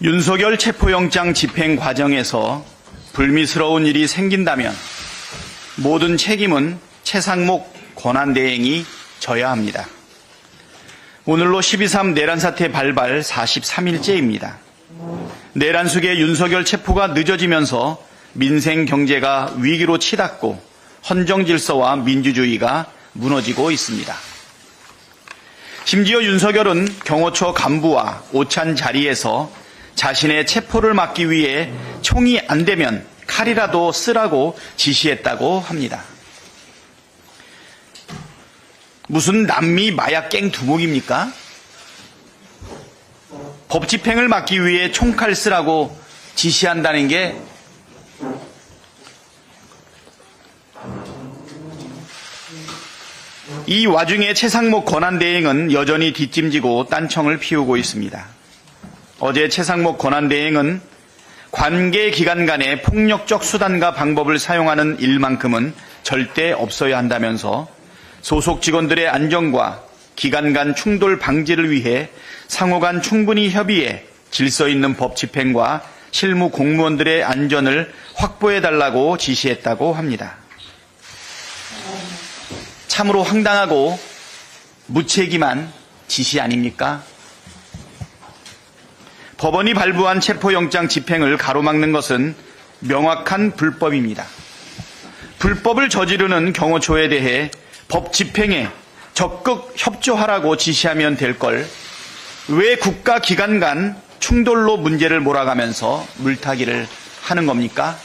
윤석열 체포영장 집행 과정에서 불미스러운 일이 생긴다면 모든 책임은 최상목 권한대행이 져야 합니다. 오늘로 12.3 내란사태 발발 43일째입니다. 내란 속에 윤석열 체포가 늦어지면서 민생 경제가 위기로 치닫고 헌정질서와 민주주의가 무너지고 있습니다. 심지어 윤석열은 경호처 간부와 오찬 자리에서 자신의 체포를 막기 위해 총이 안 되면 칼이라도 쓰라고 지시했다고 합니다. 무슨 남미 마약갱 두목입니까? 법 집행을 막기 위해 총칼 쓰라고 지시한다는 게 이 와중에 최상목 권한대행은 여전히 뒷짐지고 딴청을 피우고 있습니다. 어제 최상목 권한대행은 관계기관 간의 폭력적 수단과 방법을 사용하는 일만큼은 절대 없어야 한다면서 소속 직원들의 안전과 기관 간 충돌 방지를 위해 상호 간 충분히 협의해 질서 있는 법 집행과 실무 공무원들의 안전을 확보해달라고 지시했다고 합니다. 참으로 황당하고 무책임한 지시 아닙니까? 법원이 발부한 체포영장 집행을 가로막는 것은 명확한 불법입니다. 불법을 저지르는 경호처에 대해 법 집행에 적극 협조하라고 지시하면 될 걸 왜 국가 기관 간 충돌로 문제를 몰아가면서 물타기를 하는 겁니까?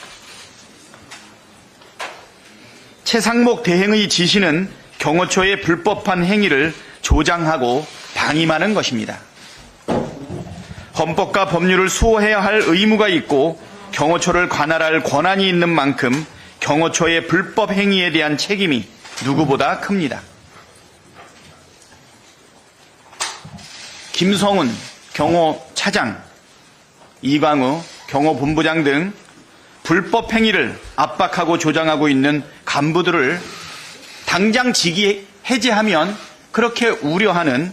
최상목 대행의 지시는 경호처의 불법한 행위를 조장하고 방임하는 것입니다. 헌법과 법률을 수호해야 할 의무가 있고 경호처를 관할할 권한이 있는 만큼 경호처의 불법 행위에 대한 책임이 누구보다 큽니다. 김성훈 경호차장, 이광우 경호본부장 등 불법 행위를 압박하고 조장하고 있는 간부들을 당장 직위 해제하면 그렇게 우려하는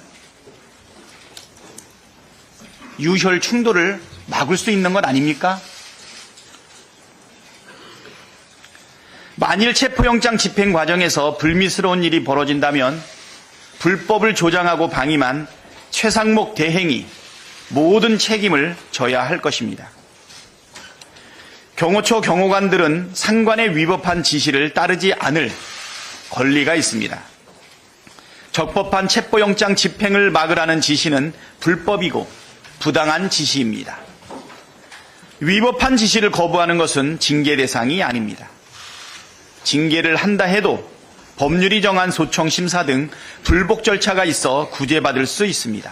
유혈 충돌을 막을 수 있는 것 아닙니까? 만일 체포영장 집행 과정에서 불미스러운 일이 벌어진다면 불법을 조장하고 방임한 최상목 대행이 모든 책임을 져야 할 것입니다. 경호처 경호관들은 상관에 위법한 지시를 따르지 않을 권리가 있습니다. 적법한 체포영장 집행을 막으라는 지시는 불법이고 부당한 지시입니다. 위법한 지시를 거부하는 것은 징계 대상이 아닙니다. 징계를 한다 해도 법률이 정한 소청 심사 등 불복 절차가 있어 구제받을 수 있습니다.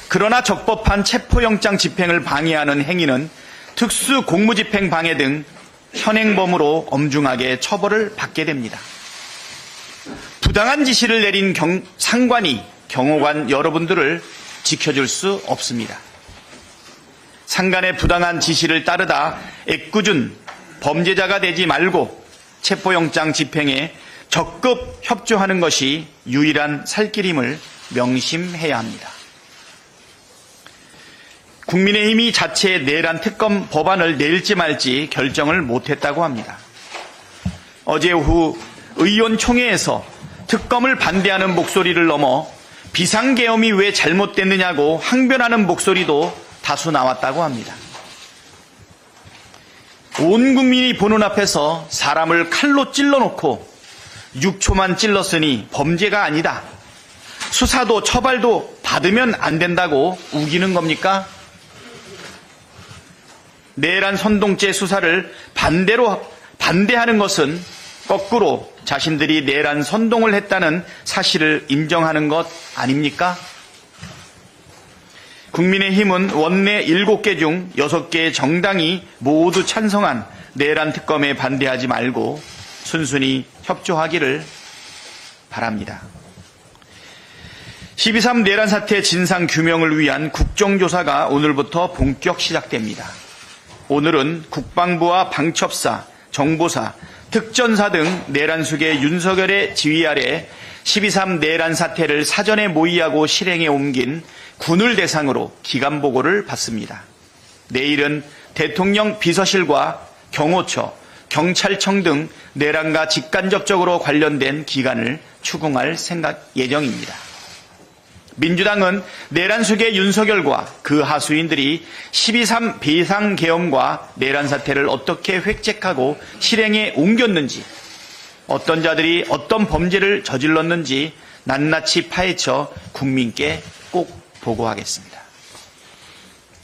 그러나 적법한 체포영장 집행을 방해하는 행위는 특수 공무집행 방해 등 현행범으로 엄중하게 처벌을 받게 됩니다. 부당한 지시를 내린 상관이 경호관 여러분들을 지켜줄 수 없습니다. 상관의 부당한 지시를 따르다 애꿎은 범죄자가 되지 말고 체포영장 집행에 적극 협조하는 것이 유일한 살길임을 명심해야 합니다. 국민의힘이 자체 내란 특검 법안을 낼지 말지 결정을 못했다고 합니다. 어제 오후 의원총회에서 특검을 반대하는 목소리를 넘어 비상계엄이 왜 잘못됐느냐고 항변하는 목소리도 다수 나왔다고 합니다. 온 국민이 보는 앞에서 사람을 칼로 찔러놓고 6초만 찔렀으니 범죄가 아니다. 수사도 처벌도 받으면 안 된다고 우기는 겁니까? 내란 선동죄 수사를 반대하는 것은 거꾸로 자신들이 내란 선동을 했다는 사실을 인정하는 것 아닙니까? 국민의힘은 원내 7개 중 6개의 정당이 모두 찬성한 내란 특검에 반대하지 말고 순순히 협조하기를 바랍니다. 12.3 내란 사태 진상 규명을 위한 국정조사가 오늘부터 본격 시작됩니다. 오늘은 국방부와 방첩사, 정보사, 특전사 등 내란 속의 윤석열의 지휘 아래 12.3 내란 사태를 사전에 모의하고 실행에 옮긴 군을 대상으로 기간 보고를 받습니다. 내일은 대통령 비서실과 경호처, 경찰청 등 내란과 직간접적으로 관련된 기관을 추궁할 예정입니다. 민주당은 내란 수계 윤석열과 그 하수인들이 12.3 비상계엄과 내란 사태를 어떻게 획책하고 실행에 옮겼는지, 어떤 자들이 어떤 범죄를 저질렀는지 낱낱이 파헤쳐 국민께 꼭 보고하겠습니다.